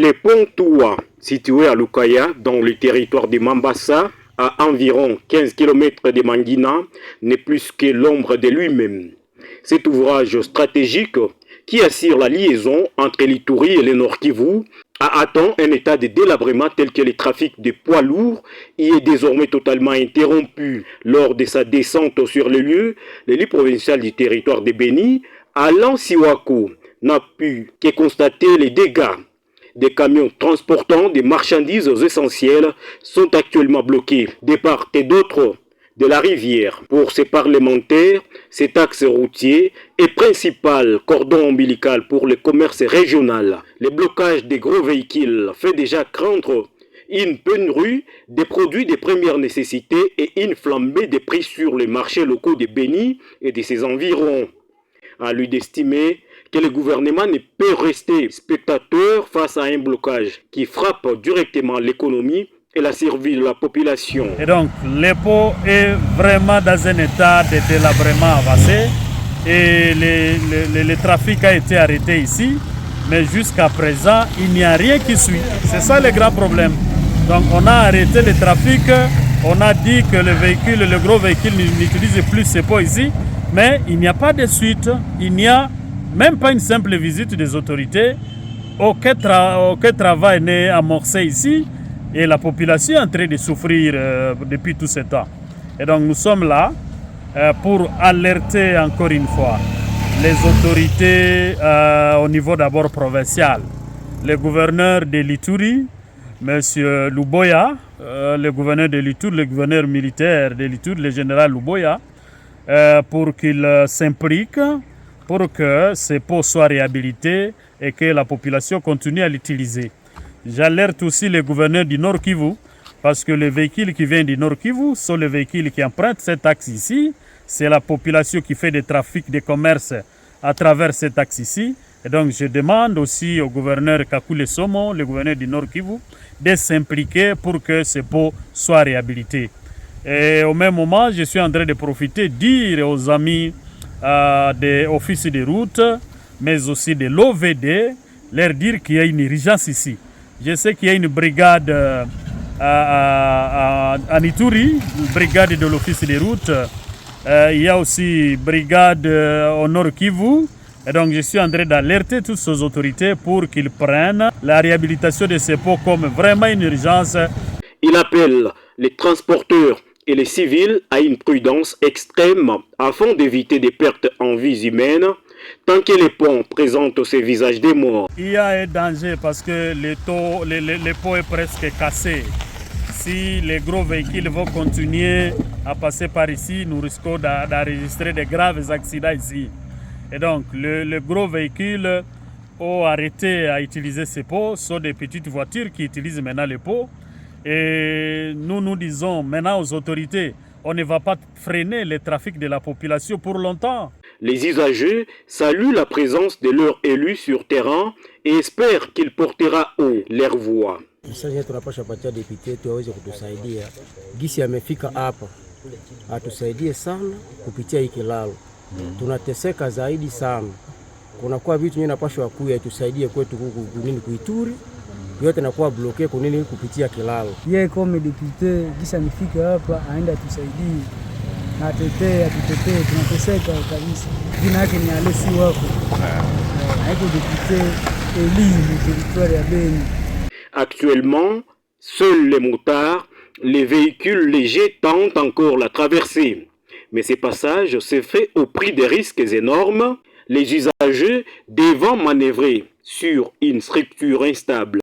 Les ponts Toua, situés à Lukaya, dans le territoire de Mambasa, à environ 15 km de Mangina, n'est plus que l'ombre de lui-même. Cet ouvrage stratégique qui assure la liaison entre l'Ituri et le Nord Kivu a atteint un état de délabrement tel que le trafic de poids lourds y est désormais totalement interrompu. Lors de sa descente sur le lieu, l'élu provincial du territoire de Beni, Alain Siwako, n'a pu que constater les dégâts. Des camions transportant des marchandises essentielles sont actuellement bloqués de part et d'autre de la rivière. Pour ces parlementaires, cet axe routier est principal cordon ombilical pour le commerce régional. Le blocage des gros véhicules fait déjà craindre une pénurie des produits de première nécessité et une flambée des prix sur les marchés locaux de Beni et de ses environs. À lui d'estimer que le gouvernement ne peut rester spectateur face à un blocage qui frappe directement l'économie et la survie de la population. Et donc, l'EPO est vraiment dans un état de délabrement avancé et le trafic a été arrêté ici, mais jusqu'à présent, il n'y a rien qui suit. C'est ça le grand problème. Donc, on a arrêté le trafic, on a dit que le gros véhicule n'utilise plus ces pots ici, mais il n'y a pas de suite, il n'y a même pas une simple visite des autorités. Aucun travail n'est amorcé ici et la population est en train de souffrir depuis tout ce temps. Et donc nous sommes là pour alerter encore une fois les autorités au niveau d'abord provincial, le gouverneur de l'Ituri, M. Luboya, le gouverneur de l'Ituri, le gouverneur militaire de l'Ituri, le général Luboya, pour qu'il s'implique pour que ces pots soient réhabilités et que la population continue à l'utiliser. J'alerte aussi les gouverneurs du Nord Kivu, parce que les véhicules qui viennent du Nord Kivu sont les véhicules qui empruntent cet axe ici. C'est la population qui fait des trafics de commerce à travers cet axe ici. Et donc je demande aussi au gouverneur Kakule Somo, le gouverneur du Nord Kivu, de s'impliquer pour que ces pots soient réhabilités. Et au même moment, je suis en train de profiter, dire aux amis des offices de route, mais aussi de l'OVD, leur dire qu'il y a une urgence ici. Je sais qu'il y a une brigade à Ituri, une brigade de l'office de route. Il y a aussi une brigade au Nord Kivu. Et donc je suis en train d'alerter toutes ces autorités pour qu'ils prennent la réhabilitation de ces pots comme vraiment une urgence. Il appelle les transporteurs et les civils à une prudence extrême afin d'éviter des pertes en vies humaines tant que les ponts présentent ces visages des morts. Il y a un danger parce que le pont est presque cassé. Si les gros véhicules vont continuer à passer par ici, nous risquons d'enregistrer de graves accidents ici. Et donc, les gros véhicules ont arrêté à utiliser ces pots, sont des petites voitures qui utilisent maintenant les pots. Et nous disons maintenant aux autorités, on ne va pas freiner le trafic de la population pour longtemps. Les usagers saluent la présence de leur élu sur terrain et espèrent qu'il portera haut leur voix. Sasa tunapaswa patia deputy wetu aweze kutusaidia. Gisi amefika hapa. Atusaidie sana kupitia hiki kilalo. Tunateseka zaidi sana. Kunakuwa vitu nyingi napaswa kuya tusaidie kwetu kunini kuituri. Yote nakuwa bloke kunini kupitia kilalo. Yeye kama deputy gisi amefika hapa aenda tusaidie. Na tutetee tunateseka kabisa. Jina yake ni Alesi wako. Haiko deputy Eli du territoire ya Beni. Actuellement, seuls les motards, les véhicules légers tentent encore la traversée. Mais ces passages se font au prix de risques énormes, les usagers devant manœuvrer sur une structure instable.